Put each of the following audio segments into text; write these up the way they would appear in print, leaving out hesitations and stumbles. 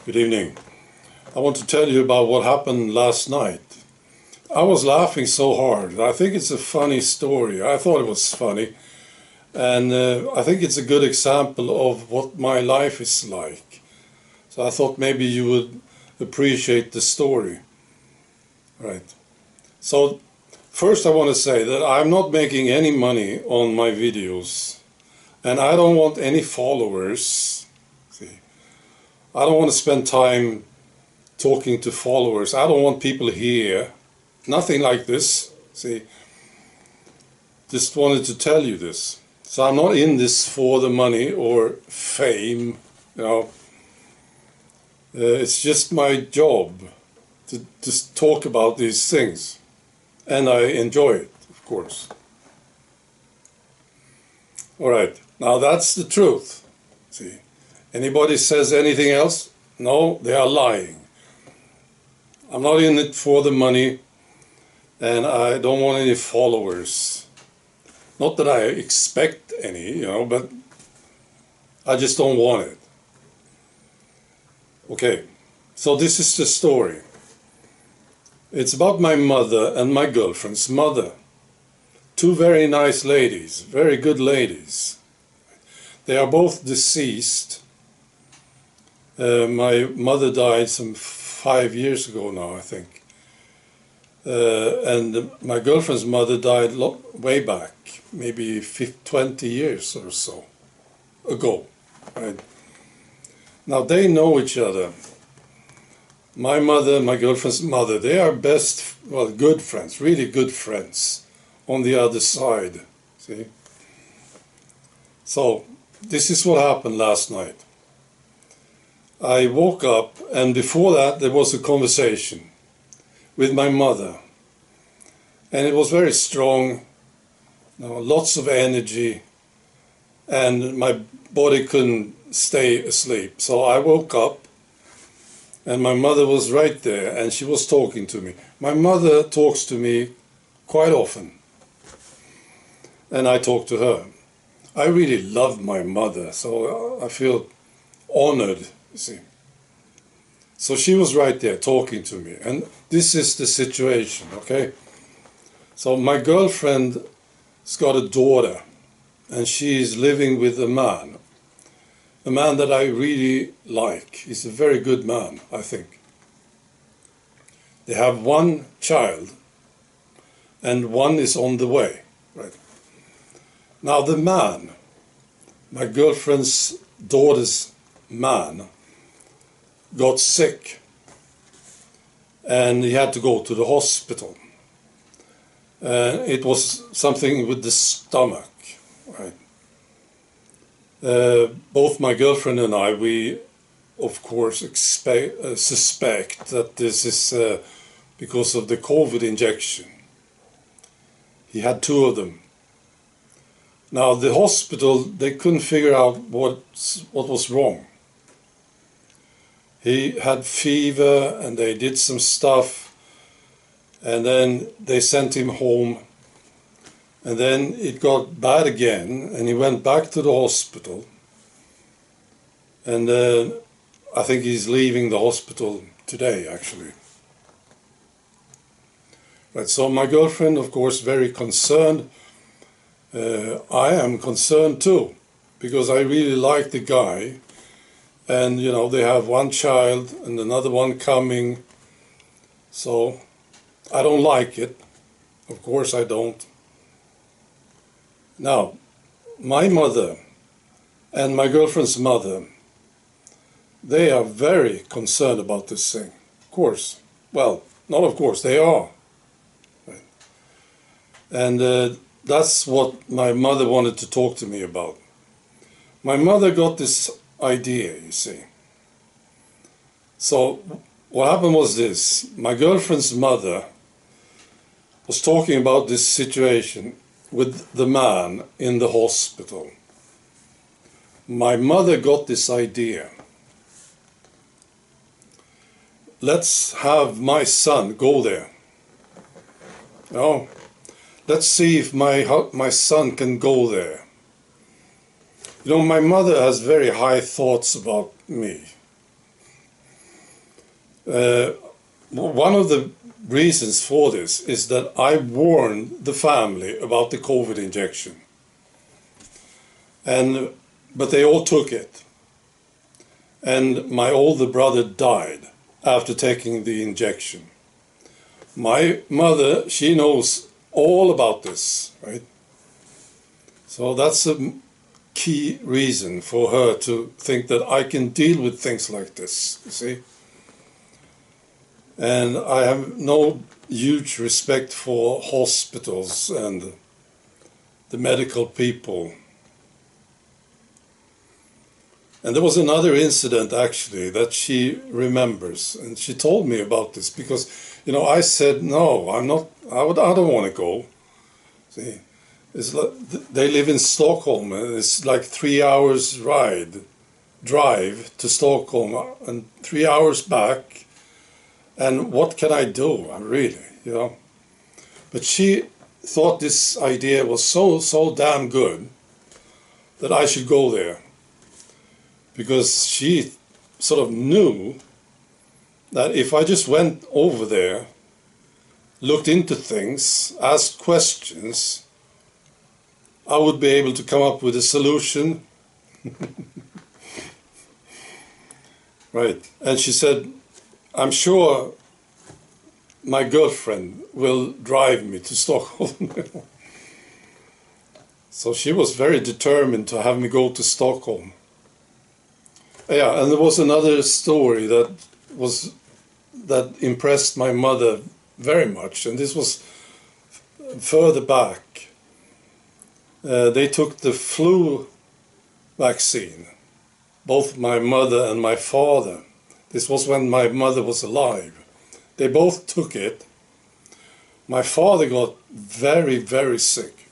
Good evening. I want to tell you about what happened last night. I was laughing so hard. I think it's a funny story. I thought it was funny. And I think it's a good example of what my life is like. So I thought maybe you would appreciate the story. Right. So first I want to say that I'm not making any money on my videos. And I don't want any followers. See, I don't want to spend time talking to followers. I don't want people here. Nothing like this. See, just wanted to tell you this. So I'm not in this for the money or fame, you know. It's just my job to just talk about these things. And I enjoy it, of course. All right, now that's the truth. See, anybody says anything else? No, they are lying. I'm not in it for the money, and I don't want any followers. Not that I expect any, you know, but I just don't want it. Okay, so this is the story. It's about my mother and my girlfriend's mother. Two very nice ladies, very good ladies. They are both deceased. My mother died some 5 years ago now, I think. And my girlfriend's mother died way back, maybe 20 years or so ago. Right? Now they know each other. My mother and my girlfriend's mother, they are good friends, really good friends on the other side. See? So this is what happened last night. I woke up, and before that there was a conversation with my mother, and it was very strong, you know, lots of energy, and my body couldn't stay asleep. So I woke up, and my mother was right there, and she was talking to me. My mother talks to me quite often, and I talk to her. I really love my mother, so I feel honored, you see. So she was right there talking to me, and this is the situation, okay? So my girlfriend's got a daughter, and she is living with a man that I really like. He's a very good man, I think. They have one child, and one is on the way, right? Now the man, my girlfriend's daughter's man, got sick, and he had to go to the hospital. It was something with the stomach, right? Both my girlfriend and I, we of course suspect that this is because of the COVID injection. He had two of them. Now the hospital, they couldn't figure out what was wrong. He had fever, and they did some stuff, and then they sent him home, and then it got bad again, and he went back to the hospital, and I think he's leaving the hospital today, actually. Right, so my girlfriend, of course, very concerned. I am concerned too, because I really like the guy. And, you know, they have one child and another one coming. So I don't like it. Of course I don't. Now, my mother and my girlfriend's mother, they are very concerned about this thing. Of course. Well, not of course, they are. Right. And that's what my mother wanted to talk to me about. My mother got this idea, you see. So what happened was this. My girlfriend's mother was talking about this situation with the man in the hospital. My mother got this idea. Let's have my son go there. You know, let's see if my son can go there. You know, my mother has very high thoughts about me. One of the reasons for this is that I warned the family about the COVID injection, but they all took it, and my older brother died after taking the injection. My mother, she knows all about this, right? So that's a key reason for her to think that I can deal with things like this, you see? And I have no huge respect for hospitals and the medical people. And there was another incident actually that she remembers, and she told me about this because, I said, no, I'm not, I don't want to go. See, it's like, they live in Stockholm, and it's like 3 hours drive to Stockholm and 3 hours back. And what can I do, really, But she thought this idea was so damn good that I should go there. Because she sort of knew that if I just went over there, looked into things, asked questions, I would be able to come up with a solution. Right. And she said, I'm sure my girlfriend will drive me to Stockholm. So she was very determined to have me go to Stockholm. Yeah, and there was another story that impressed my mother very much, and this was further back. They took the flu vaccine, both my mother and my father. This was when my mother was alive. They both took it. My father got very, very sick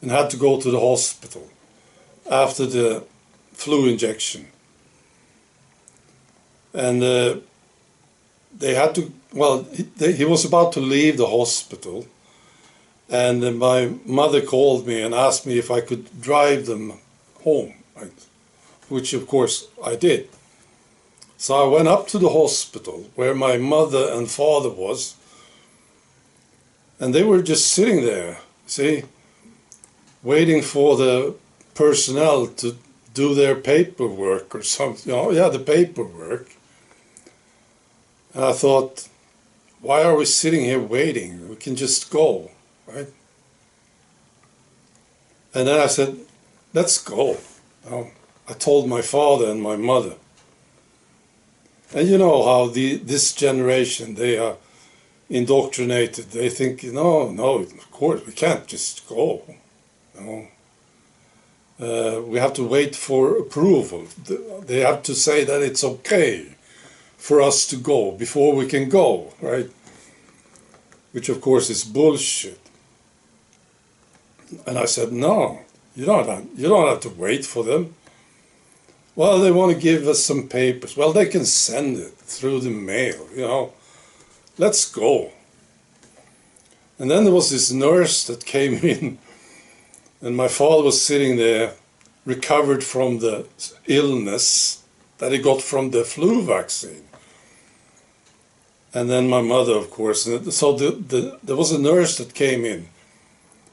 and had to go to the hospital after the flu injection. And they had to, he was about to leave the hospital, and my mother called me and asked me if I could drive them home, right? Which of course I did. So I went up to the hospital where my mother and father was, and they were just sitting there, see, waiting for the personnel to do their paperwork or something, the paperwork. And I thought, why are we sitting here waiting? We can just go, right? And then I said, let's go. I told my father and my mother. And you know how this generation, they are indoctrinated. They think, no, of course, we can't just go. We have to wait for approval. They have to say that it's okay for us to go before we can go, right? Which of course is bullshit. And I said, no, you don't have to wait for them. Well, they want to give us some papers. Well, they can send it through the mail, Let's go. And then there was this nurse that came in, and my father was sitting there, recovered from the illness that he got from the flu vaccine. And then my mother, of course. So there was a nurse that came in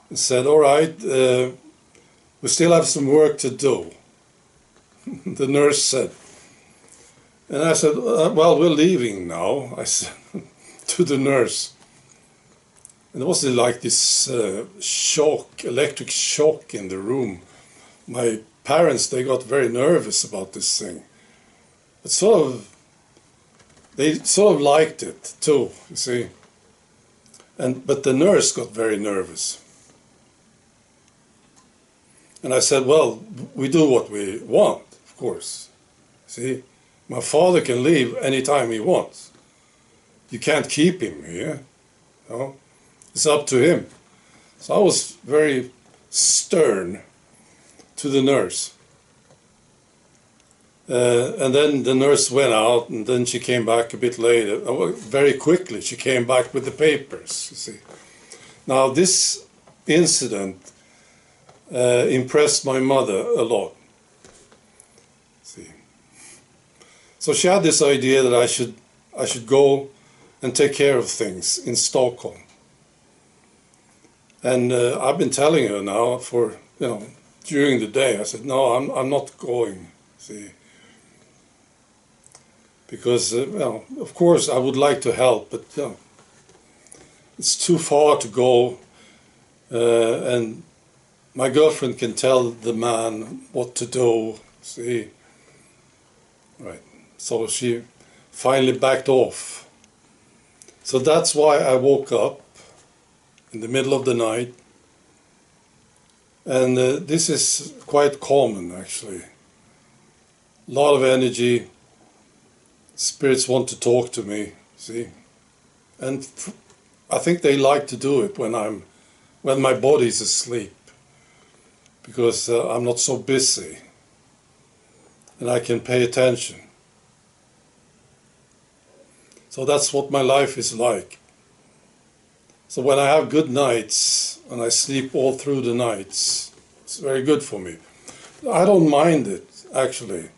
and said, all right, we still have some work to do. The nurse said. And I said, well, we're leaving now, I said to the nurse. And there was like this electric shock in the room. My parents, they got very nervous about this thing. But they sort of liked it too, you see. But the nurse got very nervous. And I said, well, we do what we want, of course. See, my father can leave anytime he wants. You can't keep him here. It's up to him. So I was very stern to the nurse. And then the nurse went out, and then she came back a bit later. Very quickly, she came back with the papers, you see. Now, this incident impressed my mother a lot. See. So she had this idea that I should I should go and take care of things in Stockholm. And I've been telling her now for, during the day. I said, no, I'm not going, see. Because, of course I would like to help, but, it's too far to go. And my girlfriend can tell the man what to do, see. Right. So she finally backed off. So that's why I woke up in the middle of the night. And this is quite common, actually. A lot of energy. Spirits want to talk to me, see. And I think they like to do it when my body's asleep, because I'm not so busy and I can pay attention. So that's what my life is like. So when I have good nights and I sleep all through the nights, it's very good for me. I don't mind it, actually.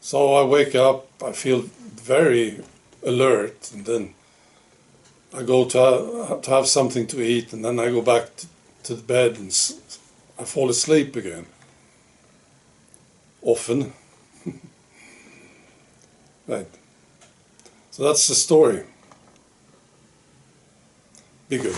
So I wake up, I feel very alert, and then I go to have something to eat, and then I go back to the bed and I fall asleep again. Often. Right. So that's the story. Be good.